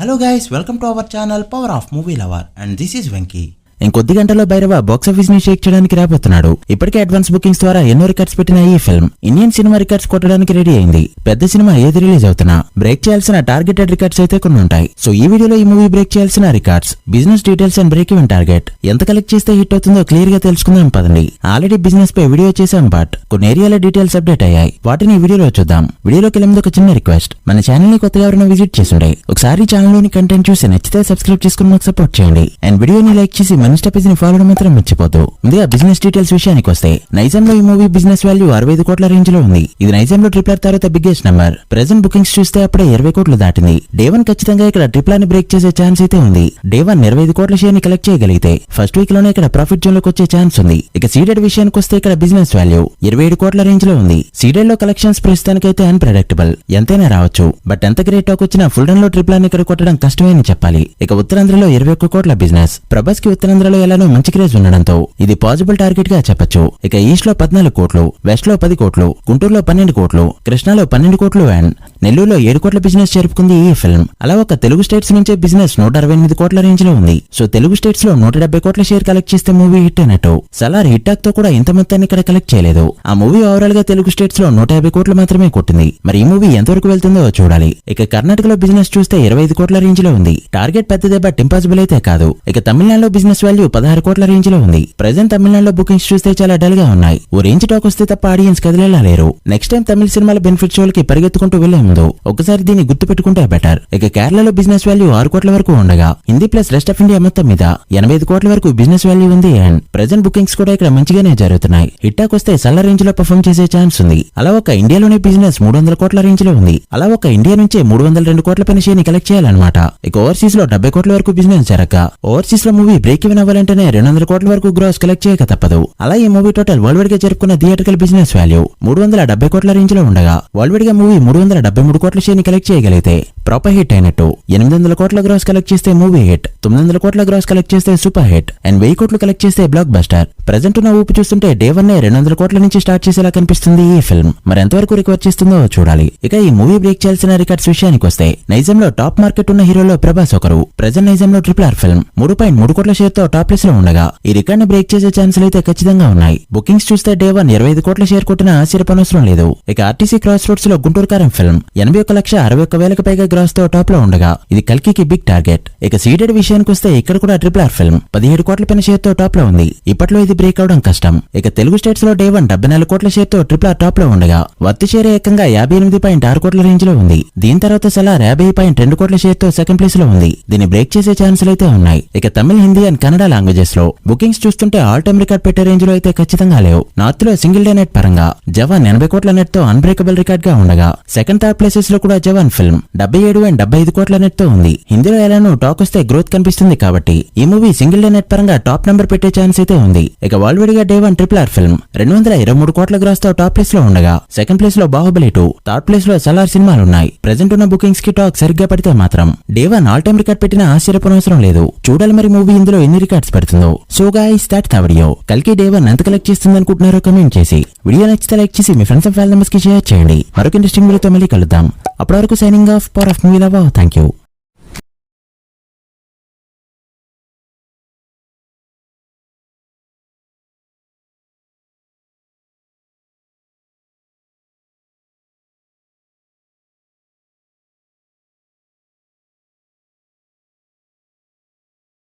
Hello guys, welcome to our channel Power of Movie Lover and this is Venky. ఇంకొద్ది గంటల్లో Bhairava box office ని షేక్ చేయడానికి రాబోతున్నాడు. ఇప్పటికే అడ్వాన్స్ బుకింగ్స్ ద్వారా ఎన్నో రికార్డ్స్ పెట్టిన ఈ ఫిల్మ్ ఇండియన్ సినిమా రికార్డ్స్ కొట్టడానికి రెడీ అయింది. పెద్ద సినిమా ఏది రిలీజ్ అవుతున్నా బ్రేక్ చేయాల్సిన టార్గెటెడ్ రికార్డ్స్ అయితే కొన్ని ఉంటాయి. సో ఈ వీడియోలో ఈ మూవీ బ్రేక్ చేయాల్సిన records, business details and break even target ఎంత కలెక్ట్ చేస్తే హిట్ అవుతుందో క్లియర్ గా తెలుసుకుందాం పదండి. ఆల్రెడీ బిజినెస్ పై వీడియో చేశాం, బట్ కొన్ని ఏరియాల డీటెయిల్స్ అప్డేట్ అయ్యాయి. వాటిని వీడియోలో చూద్దాం. వీడియోలోకి వెళ్ళే ముందు ఒక చిన్న రిక్వెస్ట్, మన ఛానల్ ని కొత్తగా ఎవరైనా విజిట్ చేస్తుండే ఒకసారి ఛానల్ లోని కంటెంట్ చూసి నచ్చితే సబ్స్క్రైబ్ చేసుకుని మాకు సపోర్ట్ చేయండి. అండ్ వీడియోని లైక్ చేసి మన ఇన్స్టా పేజ్ ని ఫాలో మాత్రం మర్చిపోద్దు. ముందుగా బిజినెస్ డీటెయిల్స్ విషయానికి వస్తే, నైజాంలో ఈ మూవీ బిజినెస్ వాల్యూ 65 కోట్ల రేంజ్ లో ఉంది. ఇది నైజాంలో ట్రిపుల్ ఆర్ తర్వాత బిగ్గెస్ట్ నెంబర్. ప్రెజెంట్ బుకింగ్స్ చూస్తే అప్పుడే 20 కోట్లు దాటింది. డే 1 ఖచ్చితంగా ఇక్కడ ట్రిపుల్ ఆర్ ని బ్రేక్ చేసే ఛాన్స్ అయితే ఉంది. డే 1 25 కోట్ల షేర్ ని కలెక్ట్ చేయగలిగితే ఫస్ట్ వీక్ లోనే ఇక్కడ ప్రాఫిట్ జోన్ లోకి వచ్చే ఛాన్స్ ఉంది. ఇక సీడెడ్ విషయానికి వస్తే ఇక్కడ బిజినెస్ వాల్యూ 27 కోట్ల రేంజ్ లో ఉంది. సీడెడ్ లో కలెక్షన్స్ ప్రస్తుతానికైతే అన్ప్రెడిక్టబుల్, ఎంతైనా రావచ్చు. బట్ ఎంత గ్రేట్ టాక్ వచ్చినా ఫుల్ రన్ లో ట్రిపుల్ ఆర్ ని ఇక్కడ కొట్టడం కష్టమే అని చెప్పాలి. ఇక ఉత్తరాంధ్రలో 21 కోట్ల బిజినెస్. ప్రభాస్ కి ఉత్తరాంధ్రలో ఎలానో మంచి క్రేజ్ ఉండడంతో ఇది పాసిబుల్ టార్గెట్ గా చెప్పొచ్చు. ఇక ఈస్ట్ లో 14 కోట్లు, వెస్ట్ లో 10 కోట్లు, గుంటూరులో 12 కోట్లు, కృష్ణాలో 12 కోట్లు అండ్ నెల్లూరులో 7 కోట్ల బిజినెస్ జరుపుకుంది ఈ ఫిల్మ్. అలా ఒక తెలుగు స్టేట్స్ నుంచే బిజినెస్ 168 కోట్ల రేంజ్ లో ఉంది. సో తెలుగు స్టేట్స్ లో 170 కోట్ల షేర్ కలెక్ట్ చేస్తే మూవీ హిట్ అయినట్టు. సలార్ హిట్ టాక్ తో కూడా ఇంత మొత్తాన్ని ఇక్కడ కలెక్ట్ చేయలేదు. ఆ మూవీ ఓవరాల్ గా తెలుగు స్టేట్స్ లో 150 కోట్లు మాత్రమే కొట్టింది. మరి ఈ మూవీ ఎంతవరకు వెళ్తుందో చూడాలి. ఇక కర్ణాటకలో బిజినెస్ చూస్తే 25 కోట్ల రేంజ్ లో ఉంది. టార్గెట్ పెద్దదే, బట్ ఇంపాసిబుల్ అయితే కాదు. ఇక తమిళనాడులో బిజినెస్ వాల్యూ 16 కోట్ల రేంజ్ లో ఉంది. ప్రెజెంట్ తమిళనాడులో బుకింగ్స్ చూస్తే చాలా డల్ గా ఉన్నాయి. ఓ రేంజ్ టాక్ వస్తే తప్ప ఆడియన్స్ కదిలేలా లేరు. నెక్స్ట్ టైం తమిళ సినిమాల బెనిఫిట్ షోలకి పరిగెత్తుకుంటూ వెళ్లే ముందు ఒకసారి దీన్ని గుర్తు పెట్టుకుంటే బెటర్. ఇక కేరళలో బిజినెస్ వాల్యూ 6 కోట్ల వరకు ఉండగా Hindi plus rest of India మొత్తం మీద 85 కోట్ల వరకు బిజినెస్ వాల్యూ ఉంది. అండ్ ప్రెజెంట్ బుకింగ్స్ కూడా ఇక్కడ మంచిగానే జరుగుతున్నాయి. హిట్ టాక్ వస్తే సల్ల రేంజ్ లో పర్ఫార్మ్ చేసే ఛాన్స్ ఉంది. అలా ఒక ఇండియాలోనే బిజినెస్ 300 కోట్ల రేంజ్ లో ఉంది. అలా ఒక ఇండియా నుంచే 302 కోట్ల పైన షేర్ ని కలెక్ట్ చేయాలన్నమాట. ఇక ఓవర్సీస్ లో 70 కోట్ల వరకు బిజినెస్ జరగగా ఓవర్సీస్ లో మూవీ బ్రేక్ ఈవెన్ అవ్వాలంటేనే 200 కోట్ల వరకు గ్రాస్ కలెక్ట్ చేయక తప్పదు. అలా ఈ మూవీ టోటల్ వరల్డ్ వైడ్ గా జరుపుకున్న థియేట్రికల్ బిజినెస్ వాల్యూ 370 కోట్ల రేంజ్ లో ఉండగా వరల్డ్ వైడ్ గా మూవీ 373 కోట్ల షేర్ ని కలెక్ట్ చేయగలిగితే ప్రాపర్ హిట్ అయినట్టు. 800 కోట్ల గ్రాస్ కలెక్ట్ చేస్తే మూవీ హిట్, 900 కోట్ల గ్రాస్ కలెక్ట్ చేస్తే సూపర్ హిట్ అండ్ 1000 కోట్లు కలెక్ట్ చేస్తే బ్లాక్ బస్టర్. ప్రెజెంట్ ఉన్న ఊపి చూస్తుంటే డే 1 200 కోట్ల నుంచి స్టార్ట్ చేసేలా కనిపిస్తుంది ఈ ఫిల్మ్. మరి ఎంతవరకు రికవర్ చేస్తుందో చూడాలి. ఇక ఈ మూవీ బ్రేక్ చేయాల్సిన రికార్డ్స్ విషయానికి వస్తే, నైజాంలో టాప్ మార్కెట్ ఉన్న హీరోలో ప్రభాస్ ఒకరు. ప్రెజెంట్ నైజాంలో ట్రిపుల్ ఆర్ ఫిల్మ్ 3.3 కోట్ల షేర్ తో టాప్ ప్లేస్ లో ఉండగా ఈ రికార్డ్ ని బ్రేక్ చేసే ఛాన్సులు అయితే ఖచ్చితంగా ఉన్నాయి. బుకింగ్స్ చూస్తే డే 1 25 కోట్ల షేర్ కొట్టినా ఆశ్చర్యపనవసరం లేదు. ఇక ఆర్టీసీ క్రాస్ రోడ్స్ లో గుంటూరు కారం ఫిల్మ్ 81,61,000 పైగా గ్రాస్ తో టాప్ లో ఉండగా ఇది కల్కికి బిగ్ టార్గెట్. ఇక సీడెడ్ విషయానికి వస్తే ఇక్కడ కూడా ట్రిపుల్ ఆర్ ఫిల్మ్ 17 కోట్ల పైన షేర్ తో టాప్ లో ఉంది. ఇప్పట్లో ఇది బ్రేక్ అవడం కష్టం. ఇక తెలుగు స్టేట్స్ లో డే 1 74 కోట్ల షేర్ తో ట్రిపుల్ ఆర్ టాప్ లో ఉండగా వర్త్ షేర్ ఏకంగా 58.6 కోట్ల రేంజ్ లో ఉంది. దీని తర్వాత సలార్ 50.2 కోట్ల షేర్ తో సెకండ్ ప్లేస్ లో ఉంది. దీన్ని బ్రేక్ చేసే ఛాన్సులు అయితే ఉన్నాయి. ఇక తమిళ, హిందీ అండ్ కన్నడ లాంగ్వేజెస్ లో బుకింగ్స్ చూస్తుంటే ఆల్ టైమ్ రికార్డ్ పెట్టే రేంజ్ లో అయితే ఖచ్చితంగా లేవు. నార్త్ లో సింగిల్ డే నెట్ పరంగా జవాన్ 80 కోట్ల నెట్ తో అన్బ్రేకబుల్ రికార్డ్ గా ఉండగా సెకండ్ థర్డ్ ప్లేసెస్ లో కూడా జవాన్ ఫిల్మ్ 77 అండ్ 75 కోట్ల నెట్ తో ఉంది. హిందీలో ఎలానో టాక్ వస్తే గ్రోత్ కనిపిస్తుంది కాబట్టి ఈ మూవీ సింగిల్ డే నెట్ పరంగా టాప్ నెంబర్ పెట్టే ఛాన్స్ అయితే ఉంది. ఇక వరల్డ్ వైడ్ గా డే 1 ట్రిపుల్ ఆర్ ఫిల్మ్ 223 కోట్ల గ్రాస్ తో టాప్ ప్లేస్ లో ఉండగా సెకండ్ ప్లేస్ లో బాహుబలి 2, థర్డ్ ప్లేస్ లో సలార్ సినిమాలు ఉన్నాయి. ప్రెజెంట్ ఉన్న బుకింగ్స్ కి టాక్ సరిగ్గా పడితే మాత్రం డే 1 ఆల్ టైమ్ రికార్డ్ పెట్టినా ఆశ్చర్యపనవసరం లేదు. చూడాలి మరి మూవీ ఇందులో ఎన్ని రికార్డ్స్ పెడుతుందో. So guys, that's the video. కల్కి డే 1 ఎంత కలెక్ట్ చేస్తుంది అనుకుంటున్నారో కమెంట్ చేసి, వీడియో నచ్చితే లైక్ చేసి మీ ఫ్రెండ్స్ అండ్ ఫ్యామిలీ మెంబర్స్ కి షేర్ చేయండి. మరొక ఇంట్రెస్టింగ్ వీడియోతో మళ్ళీ కలుద్దాం. అప్పటి వరకు signing off, power of movie lover. Thank you.